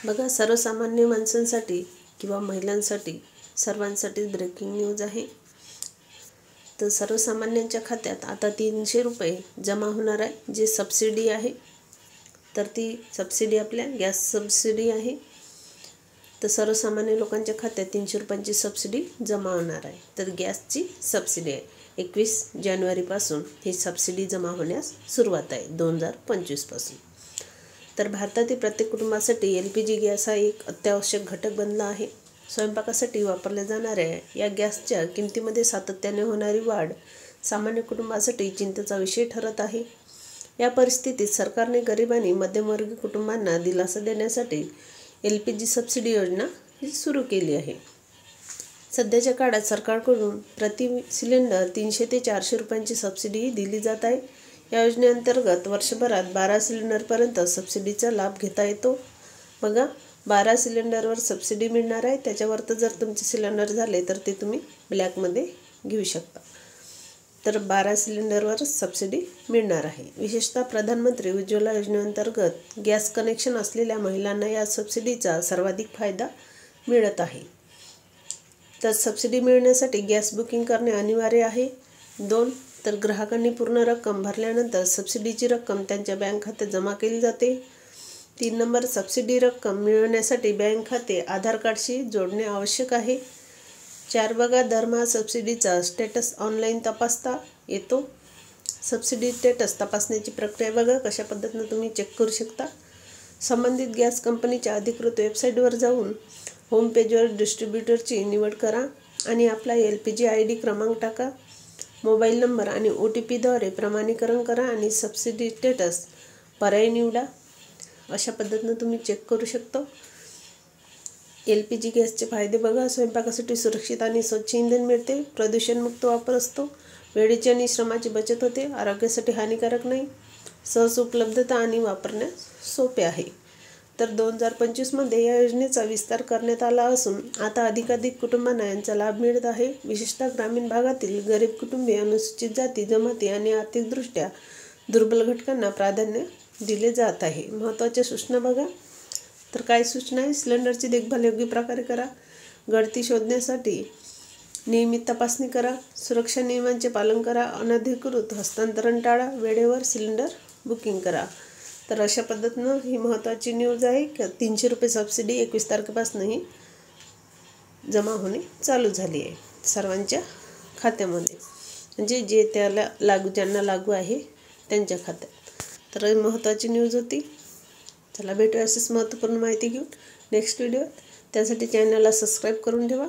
बघा, सर्वसामान्य माणसांसाठी किंवा महिलांसाठी सर्वांसाठी ब्रेकिंग न्यूज आहे। तर सर्वसामान्यांच्या खात्यात आता 300 रुपये जमा होणार आहे, जे सबसिडी आहे। तर ती सबसिडी आपल्या गॅस सबसिडी आहे। तर सर्वसामान्य लोकांच्या खात्यात 300 रुपयांची सबसिडी जमा होणार आहे। तर गॅसची सबसिडी आहे, 21 जानेवारीपासून ही सबसिडी जमा होण्यास सुरुवात आहे, 2025 पासून। तर भारतातील प्रत्येक कुटुंबासाठी LPG गॅस हा एक अत्यावश्यक घटक बनला आहे। स्वयंपाकासाठी वापरल्या जाणाऱ्या या गॅसच्या किमतीमध्ये सातत्याने होणारी वाढ सामान्य कुटुंबासाठी चिंतेचा विषय ठरत आहे। या परिस्थितीत सरकारने गरीब आणि मध्यमवर्गीय कुटुंबांना दिलासा देण्यासाठी LPG सबसिडी योजना सुरू केली आहे। सध्याच्या काळात सरकारकडून प्रति सिलेंडर 300 ते 400 रुपयांची सबसिडी दिली जात आहे। या योजनेअंतर्गत वर्षभरात 12 सिलेंडरपर्यंत सबसिडीचा लाभ घेता येतो। बघा, 12 सिलेंडरवर सबसिडी मिळणार आहे। त्याच्यावर तर जर तुमचे सिलेंडर झाले तर ते तुम्ही ब्लॅकमध्ये घेऊ शकता। तर 12 सिलेंडरवर सबसिडी मिळणार आहे। विशेषतः प्रधानमंत्री उज्ज्वला योजनेअंतर्गत गॅस कनेक्शन असलेल्या महिलांना या सबसिडीचा सर्वाधिक फायदा मिळत आहे। तर सबसिडी मिळण्यासाठी गॅस बुकिंग करणे अनिवार्य आहे। 2 तर ग्राहकांनी पूर्ण रक्कम भरल्यानंतर सबसिडीची रक्कम त्यांच्या बँक खात्यात जमा केली जाते। 3 नंबर, सबसिडी रक्कम मिळवण्यासाठी बँक खाते आधार कार्डशी जोडणे आवश्यक आहे। 4 बघा, दरमहा सबसिडीचा स्टेटस ऑनलाईन तपासता येतो। सबसिडी स्टेटस तपासण्याची प्रक्रिया बघा, कशा पद्धतीने तुम्ही चेक करू शकता। संबंधित गॅस कंपनीच्या अधिकृत वेबसाईटवर जाऊन होम पेजवर डिस्ट्रीब्युटरची निवड करा आणि आपला LPG ID क्रमांक टाका। मोबाईल नंबर आणि OTPद्वारे प्रमाणीकरण करा आणि सबसिडी स्टेटस पर्याय निवडा। अशा पद्धतीने तुम्ही चेक करू शकता। LPG गॅसचे फायदे बघा, स्वयंपाकासाठी सुरक्षित आणि स्वच्छ इंधन मिळते, प्रदूषणमुक्त वापर असतो, वेळेची आणि श्रमाची बचत होते, आरोग्यासाठी हानिकारक नाही, सहज उपलब्धता आणि वापरण्यास सोपे आहे। तर 2025 मध्ये या योजनेचा विस्तार करण्यात आला असून आता अधिकाधिक कुटुंबांना यांचा लाभ मिळत आहे। विशेषतः ग्रामीण भागातील गरीब कुटुंबीय, अनुसूचित जाती जमाती आणि आर्थिकदृष्ट्या दुर्बल घटकांना प्राधान्य दिले जात आहे। महत्त्वाच्या सूचना बघा, तर काय सूचना आहे? सिलेंडरची देखभाल योग्य प्रकारे करा, गळती शोधण्यासाठी नियमित तपासणी करा, सुरक्षा नियमांचे पालन करा, अनधिकृत हस्तांतरण टाळा, वेळेवर सिलेंडर बुकिंग करा। तर अशा पद्धतीनं ही महत्त्वाची न्यूज आहे की 300 रुपये सबसिडी 21 तारखेपासून ही जमा होणे चालू झाली आहे सर्वांच्या खात्यामध्ये, म्हणजे जे त्याला ज्यांना लागू आहे त्यांच्या खात्यात। तर ही महत्त्वाची न्यूज होती। चला भेटूया अशीच महत्त्वपूर्ण माहिती घेऊन नेक्स्ट व्हिडिओत। त्यासाठी चॅनलला सबस्क्राईब करून ठेवा।